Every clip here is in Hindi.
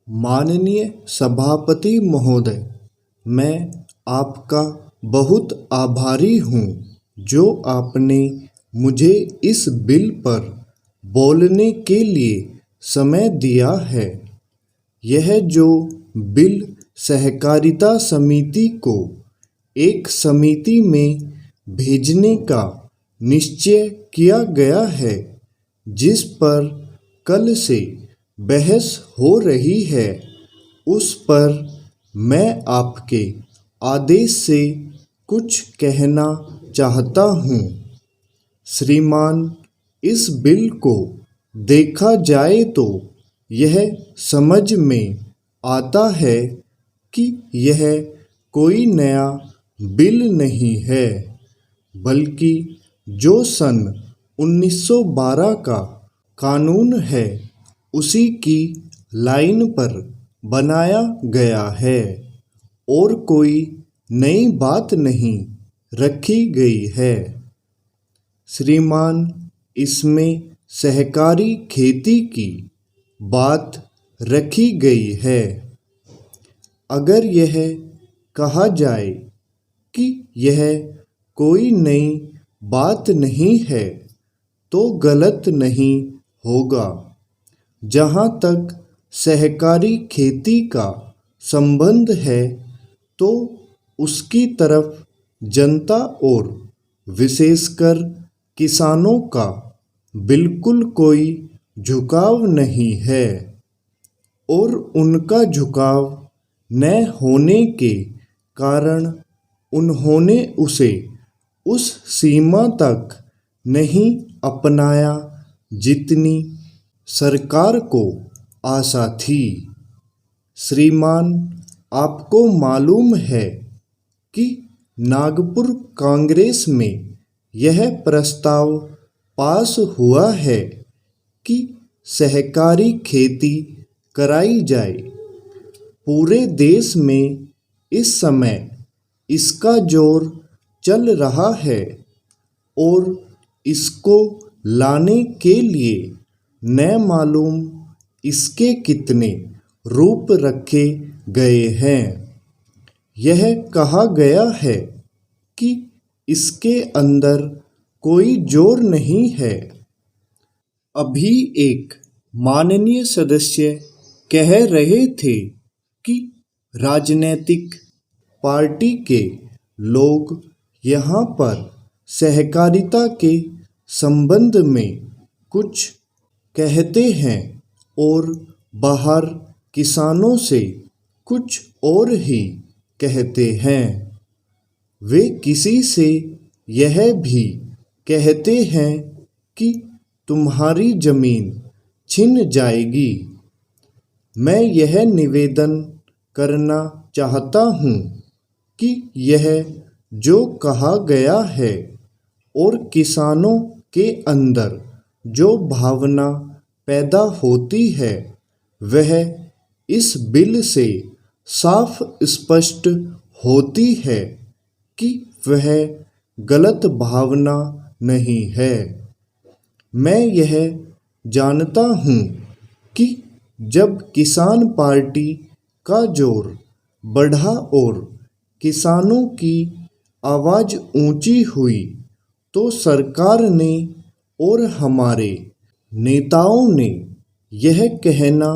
माननीय सभापति महोदय, मैं आपका बहुत आभारी हूँ जो आपने मुझे इस बिल पर बोलने के लिए समय दिया है। यह जो बिल सहकारिता समिति को एक समिति में भेजने का निश्चय किया गया है, जिस पर कल से बहस हो रही है, उस पर मैं आपके आदेश से कुछ कहना चाहता हूँ। श्रीमान, इस बिल को देखा जाए तो यह समझ में आता है कि यह कोई नया बिल नहीं है, बल्कि जो सन 1912 का कानून है उसी की लाइन पर बनाया गया है और कोई नई बात नहीं रखी गई है। श्रीमान, इसमें सहकारी खेती की बात रखी गई है। अगर यह कहा जाए कि यह कोई नई बात नहीं है तो गलत नहीं होगा। जहाँ तक सहकारी खेती का संबंध है तो उसकी तरफ जनता और विशेषकर किसानों का बिल्कुल कोई झुकाव नहीं है और उनका झुकाव न होने के कारण उन्होंने उसे उस सीमा तक नहीं अपनाया जितनी सरकार को आशा थी। श्रीमान, आपको मालूम है कि नागपुर कांग्रेस में यह प्रस्ताव पास हुआ है कि सहकारी खेती कराई जाए। पूरे देश में इस समय इसका जोर चल रहा है और इसको लाने के लिए न मालूम इसके कितने रूप रखे गए हैं। यह कहा गया है कि इसके अंदर कोई जोर नहीं है। अभी एक माननीय सदस्य कह रहे थे कि राजनीतिक पार्टी के लोग यहाँ पर सहकारिता के संबंध में कुछ कहते हैं और बाहर किसानों से कुछ और ही कहते हैं। वे किसी से यह भी कहते हैं कि तुम्हारी जमीन छिन जाएगी। मैं यह निवेदन करना चाहता हूँ कि यह जो कहा गया है और किसानों के अंदर जो भावना पैदा होती है वह इस बिल से साफ स्पष्ट होती है कि वह गलत भावना नहीं है। मैं यह जानता हूँ कि जब किसान पार्टी का जोर बढ़ा और किसानों की आवाज़ ऊंची हुई तो सरकार ने और हमारे नेताओं ने यह कहना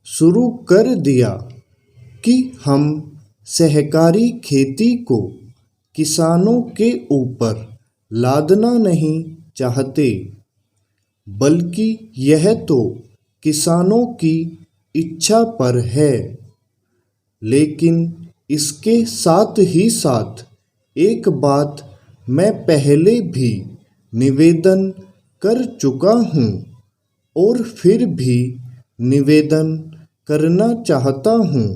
शुरू कर दिया कि हम सहकारी खेती को किसानों के ऊपर लादना नहीं चाहते, बल्कि यह तो किसानों की इच्छा पर है। लेकिन इसके साथ ही साथ एक बात मैं पहले भी निवेदन कर चुका हूँ और फिर भी निवेदन करना चाहता हूँ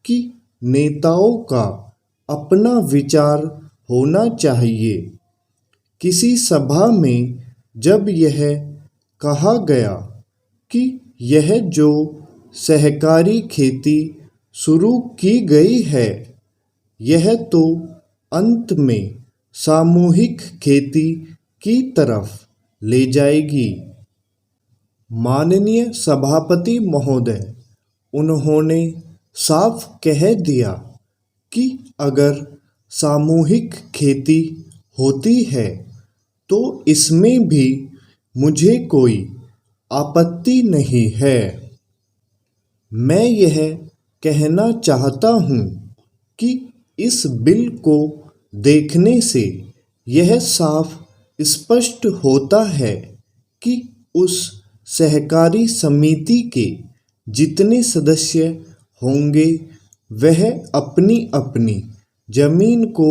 कि नेताओं का अपना विचार होना चाहिए। किसी सभा में जब यह कहा गया कि यह जो सहकारी खेती शुरू की गई है यह तो अंत में सामूहिक खेती की तरफ ले जाएगी। माननीय सभापति महोदय, उन्होंने साफ कह दिया कि अगर सामूहिक खेती होती है तो इसमें भी मुझे कोई आपत्ति नहीं है। मैं यह कहना चाहता हूँ कि इस बिल को देखने से यह साफ स्पष्ट होता है कि उस सहकारी समिति के जितने सदस्य होंगे वह अपनी अपनी जमीन को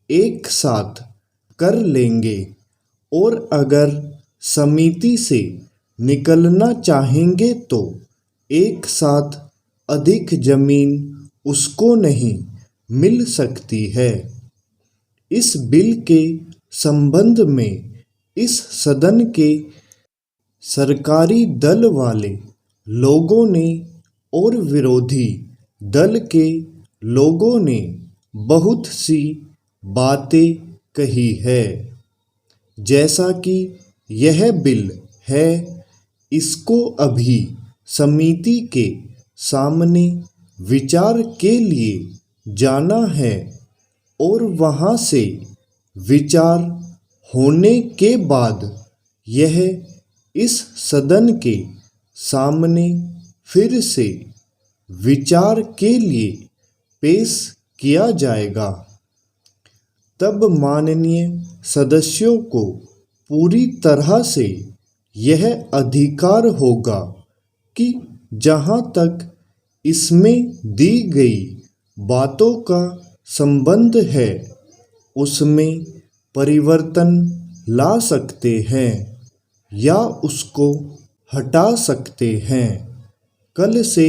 एक साथ कर लेंगे और अगर समिति से निकलना चाहेंगे तो एक साथ अधिक जमीन उसको नहीं मिल सकती है। इस बिल के संबंध में इस सदन के सरकारी दल वाले लोगों ने और विरोधी दल के लोगों ने बहुत सी बातें कही है। जैसा कि यह बिल है, इसको अभी समिति के सामने विचार के लिए जाना है और वहाँ से विचार होने के बाद यह इस सदन के सामने फिर से विचार के लिए पेश किया जाएगा। तब माननीय सदस्यों को पूरी तरह से यह अधिकार होगा कि जहाँ तक इसमें दी गई बातों का संबंध है उसमें परिवर्तन ला सकते हैं या उसको हटा सकते हैं। कल से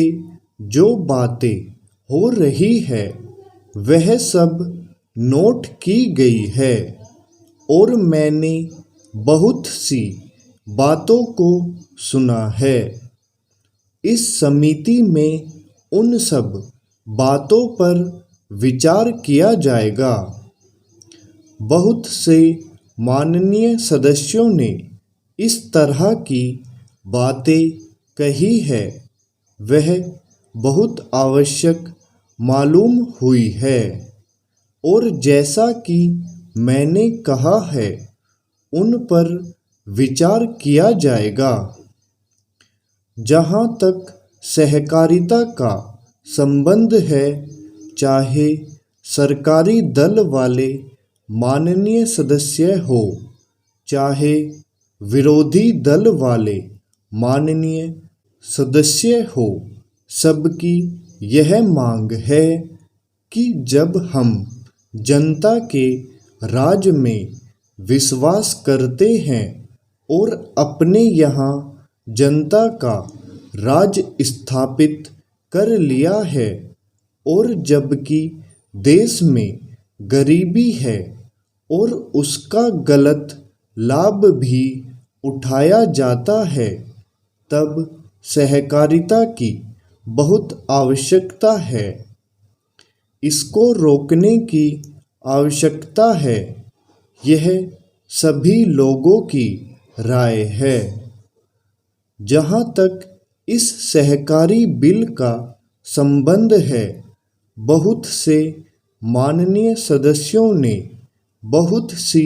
जो बातें हो रही है वह सब नोट की गई है और मैंने बहुत सी बातों को सुना है। इस समिति में उन सब बातों पर विचार किया जाएगा। बहुत से माननीय सदस्यों ने इस तरह की बातें कही है, वह बहुत आवश्यक मालूम हुई है और जैसा कि मैंने कहा है उन पर विचार किया जाएगा। जहाँ तक सहकारिता का संबंध है, चाहे सरकारी दल वाले माननीय सदस्य हो, चाहे विरोधी दल वाले माननीय सदस्य हो, सबकी यह मांग है कि जब हम जनता के राज में विश्वास करते हैं और अपने यहाँ जनता का राज स्थापित कर लिया है और जबकि देश में गरीबी है और उसका गलत लाभ भी उठाया जाता है, तब सहकारिता की बहुत आवश्यकता है। इसको रोकने की आवश्यकता है, यह सभी लोगों की राय है। जहाँ तक इस सहकारी बिल का संबंध है, बहुत से माननीय सदस्यों ने बहुत सी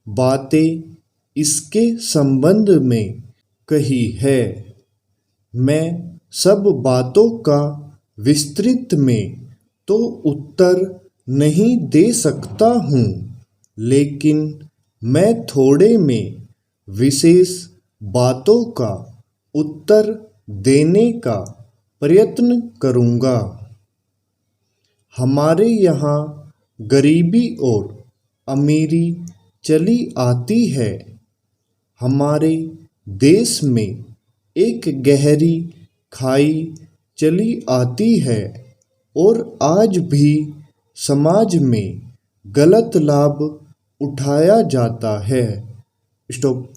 बातें इसके संबंध में कही है। मैं सब बातों का विस्तृत में तो उत्तर नहीं दे सकता हूँ, लेकिन मैं थोड़े में विशेष बातों का उत्तर देने का प्रयत्न करूँगा। हमारे यहाँ गरीबी और अमीरी चली आती है। हमारे देश में एक गहरी खाई चली आती है और आज भी समाज में गलत लाभ उठाया जाता है। स्टॉप।